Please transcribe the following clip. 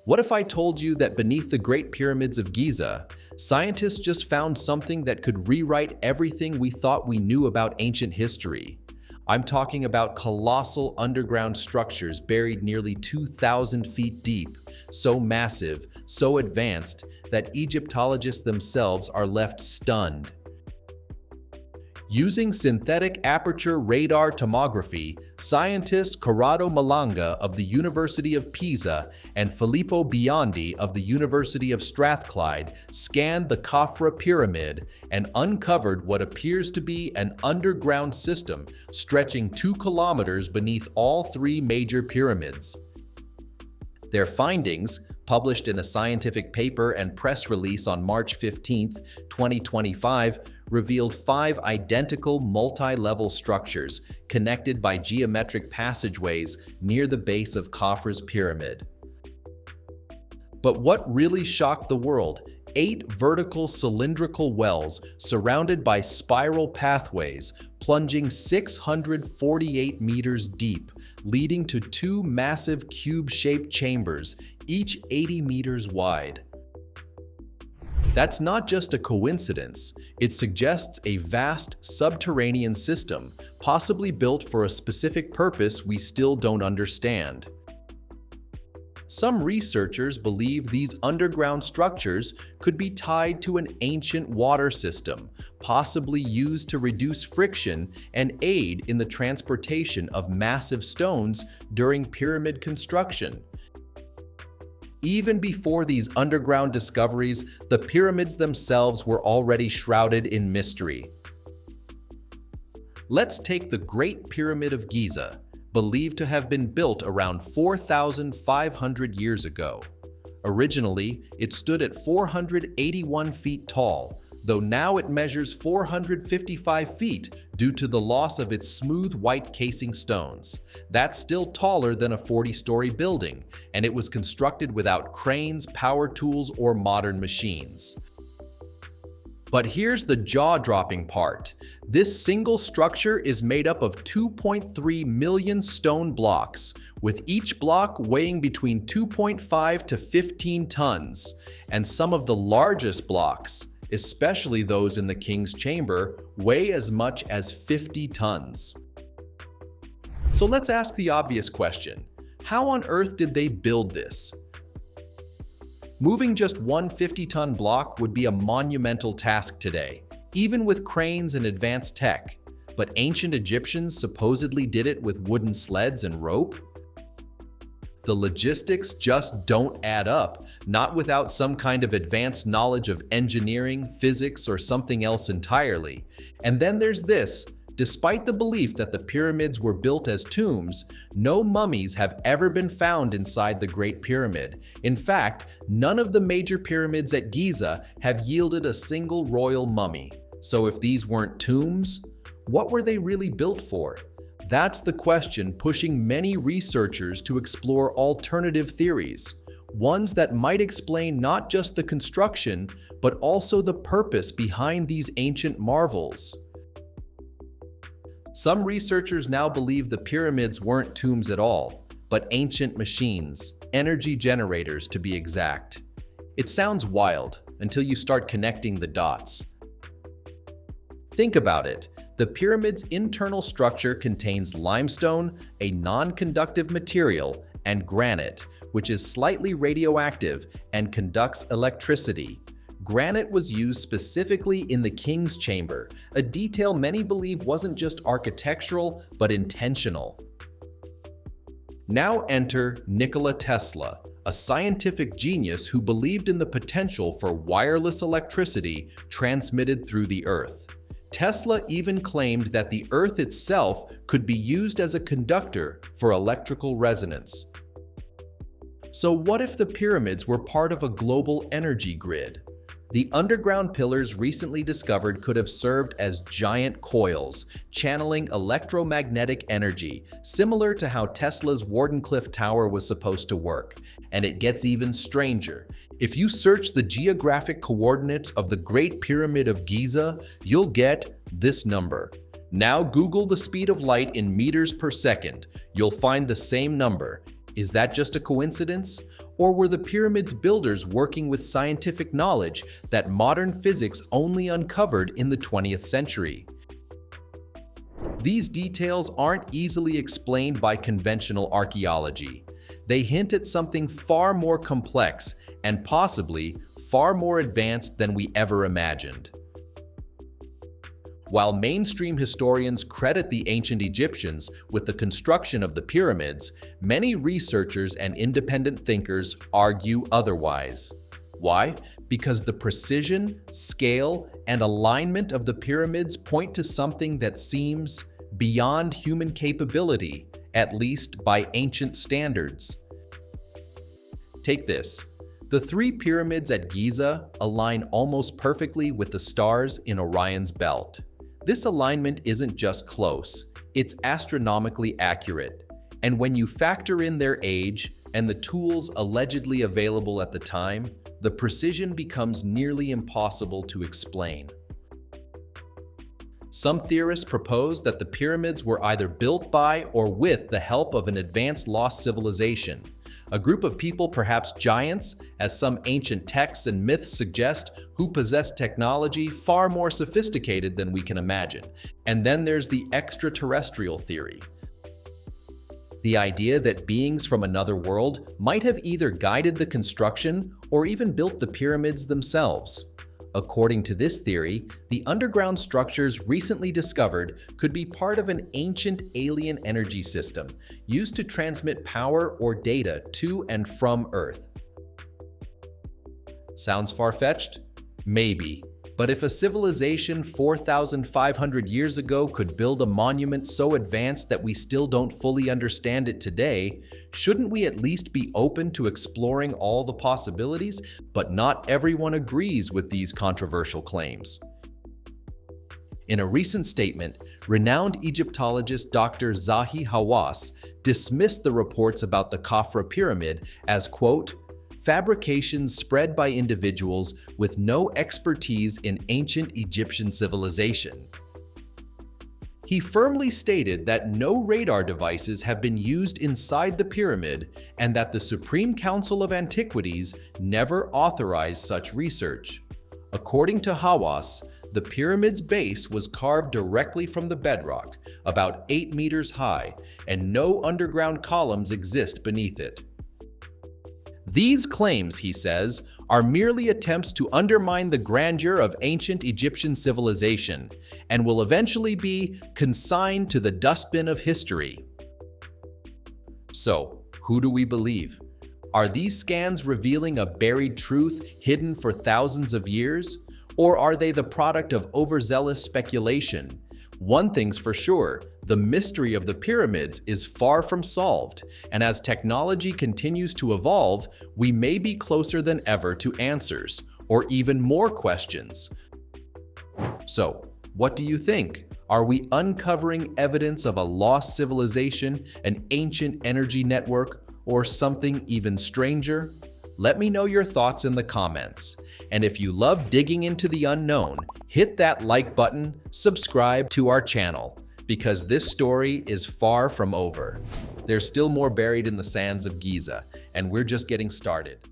What if I told you that beneath the Great Pyramids of Giza, scientists just found something that could rewrite everything we thought we knew about ancient history? I'm talking about colossal underground structures buried nearly 2,000 feet deep, so massive, so advanced, that Egyptologists themselves are left stunned. Using synthetic aperture radar tomography, scientists Corrado Malanga of the University of Pisa and Filippo Biondi of the University of Strathclyde scanned the Khafra Pyramid and uncovered what appears to be an underground system stretching 2 kilometers beneath all 3 major pyramids. Their findings, published in a scientific paper and press release on March 15, 2025, revealed 5 identical multi-level structures connected by geometric passageways near the base of Khafra's pyramid. But what really shocked the world? 8 vertical cylindrical wells surrounded by spiral pathways, plunging 648 meters deep, leading to 2 massive cube-shaped chambers, each 80 meters wide. That's not just a coincidence. It suggests a vast subterranean system, possibly built for a specific purpose we still don't understand. Some researchers believe these underground structures could be tied to an ancient water system, possibly used to reduce friction and aid in the transportation of massive stones during pyramid construction. Even before these underground discoveries, the pyramids themselves were already shrouded in mystery. Let's take the Great Pyramid of Giza, believed to have been built around 4,500 years ago. Originally, it stood at 481 feet tall, though now it measures 455 feet due to the loss of its smooth white casing stones. That's still taller than a 40-story building, and it was constructed without cranes, power tools, or modern machines. But here's the jaw-dropping part. This single structure is made up of 2.3 million stone blocks, with each block weighing between 2.5 to 15 tons, and some of the largest blocks, especially those in the king's chamber, weigh as much as 50 tons. So let's ask the obvious question: how on earth did they build this? Moving just one 50-ton block would be a monumental task today, even with cranes and advanced tech. But ancient Egyptians supposedly did it with wooden sleds and rope? The logistics just don't add up, not without some kind of advanced knowledge of engineering, physics, or something else entirely. And then there's this. Despite the belief that the pyramids were built as tombs, no mummies have ever been found inside the Great Pyramid. In fact, none of the major pyramids at Giza have yielded a single royal mummy. So if these weren't tombs, what were they really built for? That's the question pushing many researchers to explore alternative theories, ones that might explain not just the construction, but also the purpose behind these ancient marvels. Some researchers now believe the pyramids weren't tombs at all, but ancient machines, energy generators to be exact. It sounds wild until you start connecting the dots. Think about it. The pyramid's internal structure contains limestone, a non-conductive material, and granite, which is slightly radioactive and conducts electricity. Granite was used specifically in the king's chamber, a detail many believe wasn't just architectural, but intentional. Now enter Nikola Tesla, a scientific genius who believed in the potential for wireless electricity transmitted through the Earth. Tesla even claimed that the Earth itself could be used as a conductor for electrical resonance. So what if the pyramids were part of a global energy grid? The underground pillars recently discovered could have served as giant coils, channeling electromagnetic energy, similar to how Tesla's Wardenclyffe Tower was supposed to work. And it gets even stranger. If you search the geographic coordinates of the Great Pyramid of Giza, you'll get this number. Now Google the speed of light in meters per second. You'll find the same number. Is that just a coincidence? Or were the pyramids' builders working with scientific knowledge that modern physics only uncovered in the 20th century? These details aren't easily explained by conventional archaeology. They hint at something far more complex and possibly far more advanced than we ever imagined. While mainstream historians credit the ancient Egyptians with the construction of the pyramids, many researchers and independent thinkers argue otherwise. Why? Because the precision, scale, and alignment of the pyramids point to something that seems beyond human capability, at least by ancient standards. Take this. The three pyramids at Giza align almost perfectly with the stars in Orion's belt. This alignment isn't just close, it's astronomically accurate. And when you factor in their age and the tools allegedly available at the time, the precision becomes nearly impossible to explain. Some theorists propose that the pyramids were either built by or with the help of an advanced lost civilization, a group of people, perhaps giants, as some ancient texts and myths suggest, who possess technology far more sophisticated than we can imagine. And then there's the extraterrestrial theory. The idea that beings from another world might have either guided the construction or even built the pyramids themselves. According to this theory, the underground structures recently discovered could be part of an ancient alien energy system used to transmit power or data to and from Earth. Sounds far-fetched? Maybe. But if a civilization 4,500 years ago could build a monument so advanced that we still don't fully understand it today, shouldn't we at least be open to exploring all the possibilities? But not everyone agrees with these controversial claims. In a recent statement, renowned Egyptologist Dr. Zahi Hawass dismissed the reports about the Khafra pyramid as, quote, fabrications spread by individuals with no expertise in ancient Egyptian civilization. He firmly stated that no radar devices have been used inside the pyramid and that the Supreme Council of Antiquities never authorized such research. According to Hawass, the pyramid's base was carved directly from the bedrock, about 8 meters high, and no underground columns exist beneath it. These claims, he says, are merely attempts to undermine the grandeur of ancient Egyptian civilization and will eventually be consigned to the dustbin of history. So, who do we believe? Are these scans revealing a buried truth hidden for thousands of years? Or are they the product of overzealous speculation? One thing's for sure, the mystery of the pyramids is far from solved, and as technology continues to evolve, we may be closer than ever to answers, or even more questions. So, what do you think? Are we uncovering evidence of a lost civilization, an ancient energy network, or something even stranger? Let me know your thoughts in the comments. And if you love digging into the unknown, hit that like button, subscribe to our channel, because this story is far from over. There's still more buried in the sands of Giza, and we're just getting started.